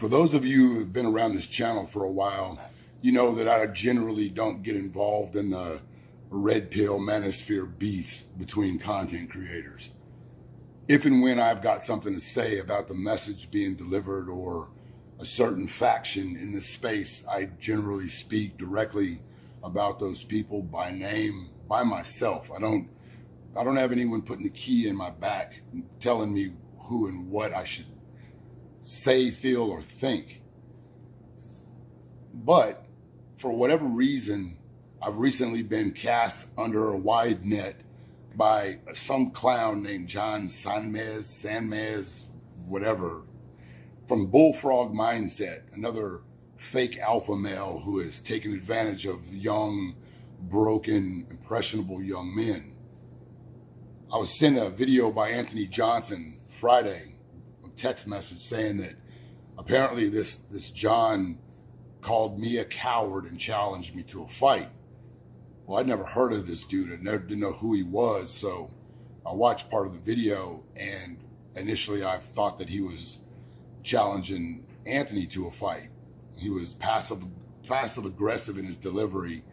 For those of you who have been around this channel for a while, you know that I generally don't get involved in the red pill manosphere beef between content creators. If and when I've got something to say about the message being delivered or a certain faction in this space, I generally speak directly about those people by name, by myself. I don't have anyone putting the key in my back and telling me who and what I should say, feel, or think. But for whatever reason, I've recently been cast under a wide net by some clown named John Sanmez, whatever, from Bullfrog Mindset, another fake alpha male who has taken advantage of young, broken, impressionable young men. I was sent a video by Anthony Johnson Friday, a text message saying that apparently this John called me a coward and challenged me to a fight. Well, I'd never heard of this dude. I didn't know who he was, so I watched part of the video, and initially I thought that he was challenging Anthony to a fight. He was passive aggressive in his delivery,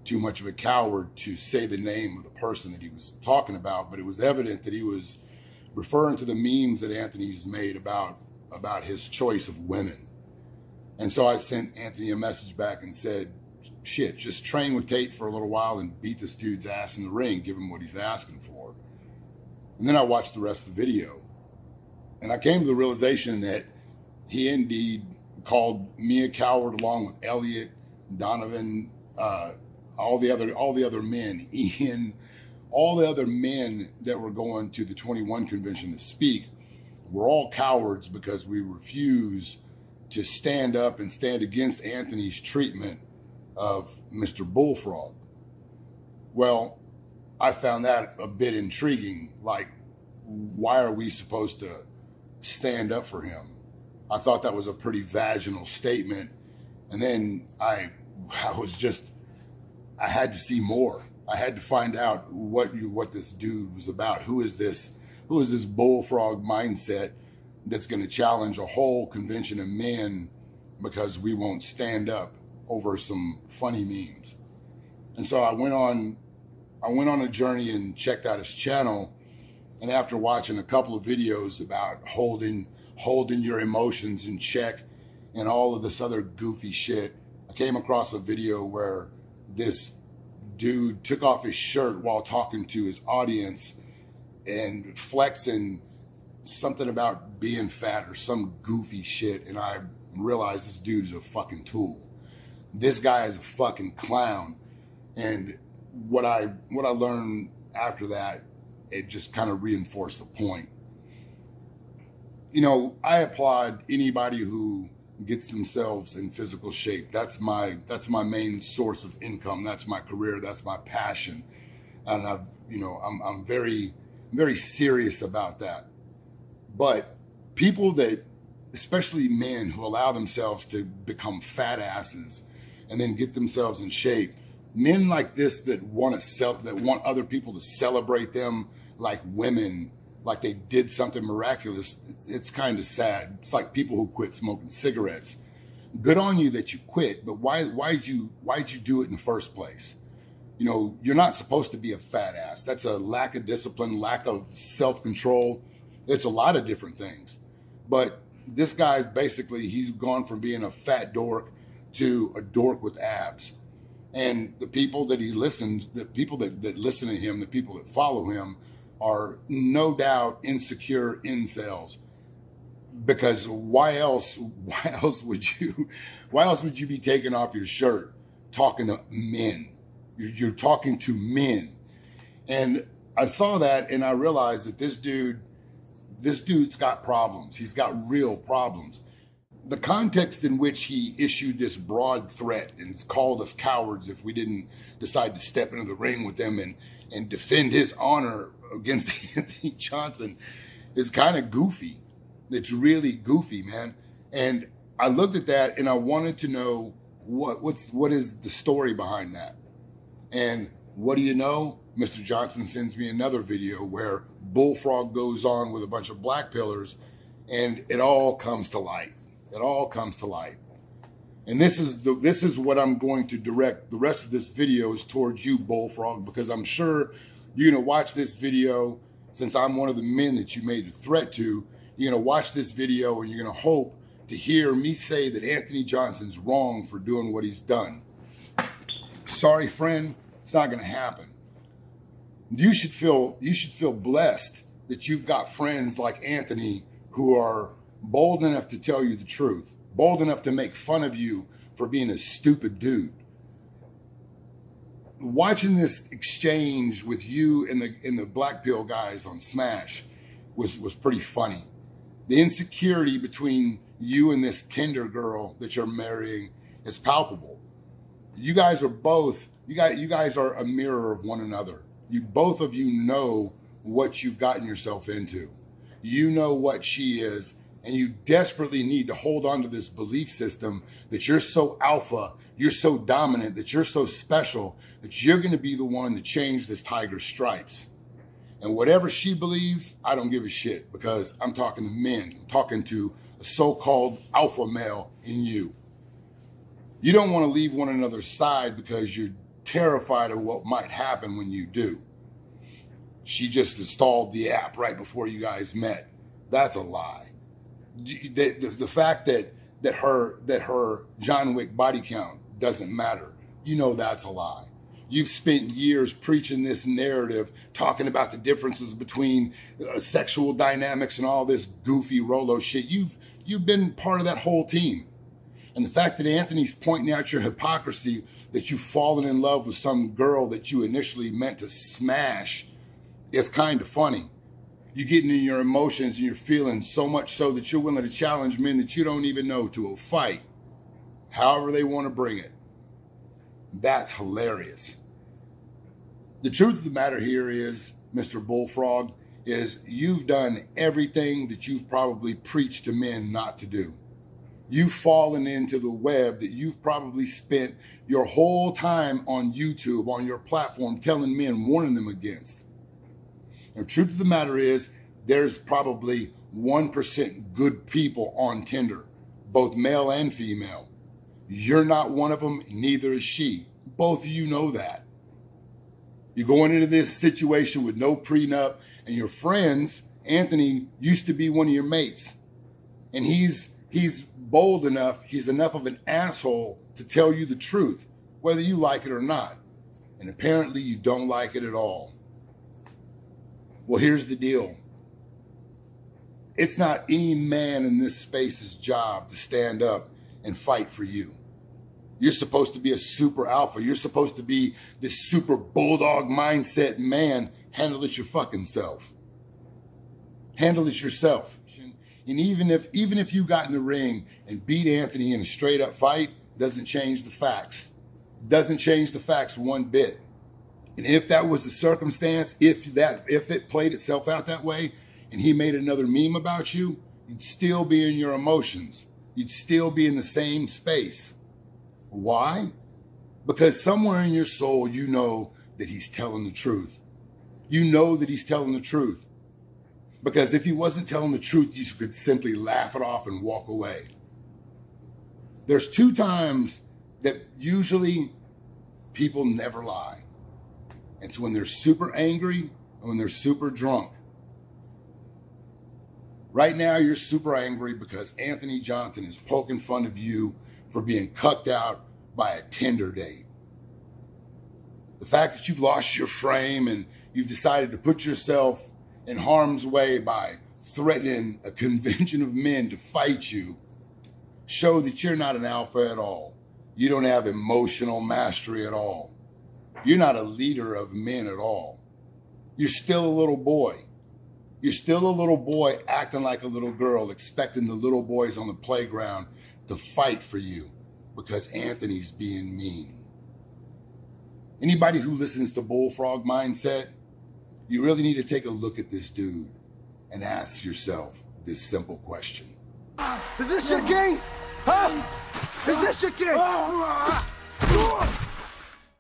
too much of a coward to say the name of the person that he was talking about, but it was evident that he was referring to the memes that Anthony's made about his choice of women. And so I sent Anthony a message back and said, shit, just train with Tate for a little while and beat this dude's ass in the ring, give him what he's asking for. And then I watched the rest of the video, and I came to the realization that he indeed called me a coward, along with Elliot, Donovan, all the other men, Ian, all the other men that were going to the 21 convention to speak. We're all cowards because we refuse to stand up and stand against Anthony's treatment of Mr. Bullfrog. Well, I found that a bit intriguing. Like, why are we supposed to stand up for him? I thought that was a pretty vaginal statement. And then I had to see more. I had to find out what this dude was about. Who is this Bullfrog Mindset that's going to challenge a whole convention of men because we won't stand up over some funny memes? And so I went on a journey and checked out his channel. And after watching a couple of videos about holding your emotions in check and all of this other goofy shit, I came across a video where this dude took off his shirt while talking to his audience and flexing something about being fat or some goofy shit. And I realized this dude's a fucking tool. This guy is a fucking clown. And what I learned after that, it just kind of reinforced the point. You know, I applaud anybody who gets themselves in physical shape. That's my main source of income. That's my career. That's my passion. And I'm very, very serious about that. But people that, especially men who allow themselves to become fat asses and then get themselves in shape, men like this that want other people to celebrate them like women, like they did something miraculous, it's kind of sad. It's like people who quit smoking cigarettes. Good on you that you quit, but why'd you do it in the first place? You know, you're not supposed to be a fat ass. That's a lack of discipline, lack of self-control. It's a lot of different things. But this guy's basically, he's gone from being a fat dork to a dork with abs. And the people that he listens, the people that listen to him, the people that follow him are no doubt insecure incels. Because why else would you be taking off your shirt talking to men? You're talking to men. And I saw that and I realized that this dude's got problems. He's got real problems. The context in which he issued this broad threat and called us cowards if we didn't decide to step into the ring with them and defend his honor against Anthony Johnson is kind of goofy. It's really goofy, man. And I looked at that and I wanted to know what is the story behind that. And what do you know? Mr. Johnson sends me another video where Bullfrog goes on with a bunch of black pillars and it all comes to light. It all comes to light. And this is what I'm going to direct the rest of this video is towards you, Bullfrog, because I'm sure you're going to watch this video. Since I'm one of the men that you made a threat to, you're going to watch this video and you're going to hope to hear me say that Anthony Johnson's wrong for doing what he's done. Sorry, friend, it's not going to happen. You should feel blessed that you've got friends like Anthony who are bold enough to tell you the truth, bold enough to make fun of you for being a stupid dude. Watching this exchange with you and the Black Pill guys on Smash was pretty funny. The insecurity between you and this Tinder girl that you're marrying is palpable. You guys are both, you guys are a mirror of one another. Both of you know what you've gotten yourself into. You know what she is, and you desperately need to hold on to this belief system that you're so alpha, you're so dominant, that you're so special, that you're going to be the one to change this tiger's stripes. And whatever she believes, I don't give a shit, because I'm talking to men. I'm talking to a so-called alpha male in you. You don't want to leave one another's side because you're terrified of what might happen when you do. She just installed the app right before you guys met. That's a lie. The fact that her John Wick body count doesn't matter, you know that's a lie. You've spent years preaching this narrative, talking about the differences between sexual dynamics and all this goofy Rolo shit. You've been part of that whole team. And the fact that Anthony's pointing out your hypocrisy, that you've fallen in love with some girl that you initially meant to smash, is kind of funny. You're getting in your emotions and you're feeling so much so that you're willing to challenge men that you don't even know to a fight, however they want to bring it. That's hilarious. The truth of the matter here is, Mr. Bullfrog, is you've done everything that you've probably preached to men not to do. You've fallen into the web that you've probably spent your whole time on YouTube, on your platform, telling men, warning them against. The truth of the matter is, there's probably 1% good people on Tinder, both male and female. You're not one of them, neither is she. Both of you know that. You're going into this situation with no prenup, and your friends, Anthony used to be one of your mates. And he's bold enough, he's enough of an asshole to tell you the truth, whether you like it or not. And apparently you don't like it at all. Well, here's the deal. It's not any man in this space's job to stand up and fight for you. You're supposed to be a super alpha. You're supposed to be this super bulldog mindset man. Handle it your fucking self. Handle it yourself. And even if you got in the ring and beat Anthony in a straight up fight, doesn't change the facts. Doesn't change the facts one bit. And if that was the circumstance, if it played itself out that way, and he made another meme about you, you'd still be in your emotions. You'd still be in the same space. Why? Because somewhere in your soul, you know that he's telling the truth. You know that he's telling the truth. Because if he wasn't telling the truth, you could simply laugh it off and walk away. There's 2 times that usually people never lie. It's when they're super angry and when they're super drunk. Right now, you're super angry because Anthony Johnson is poking fun of you for being cucked out by a Tinder date. The fact that you've lost your frame and you've decided to put yourself in harm's way by threatening a convention of men to fight you show that you're not an alpha at all. You don't have emotional mastery at all. You're not a leader of men at all. You're still a little boy. You're still a little boy acting like a little girl, expecting the little boys on the playground to fight for you because Anthony's being mean. Anybody who listens to Bullfrog Mindset, you really need to take a look at this dude and ask yourself this simple question. Is this your king? Huh? Is this your king?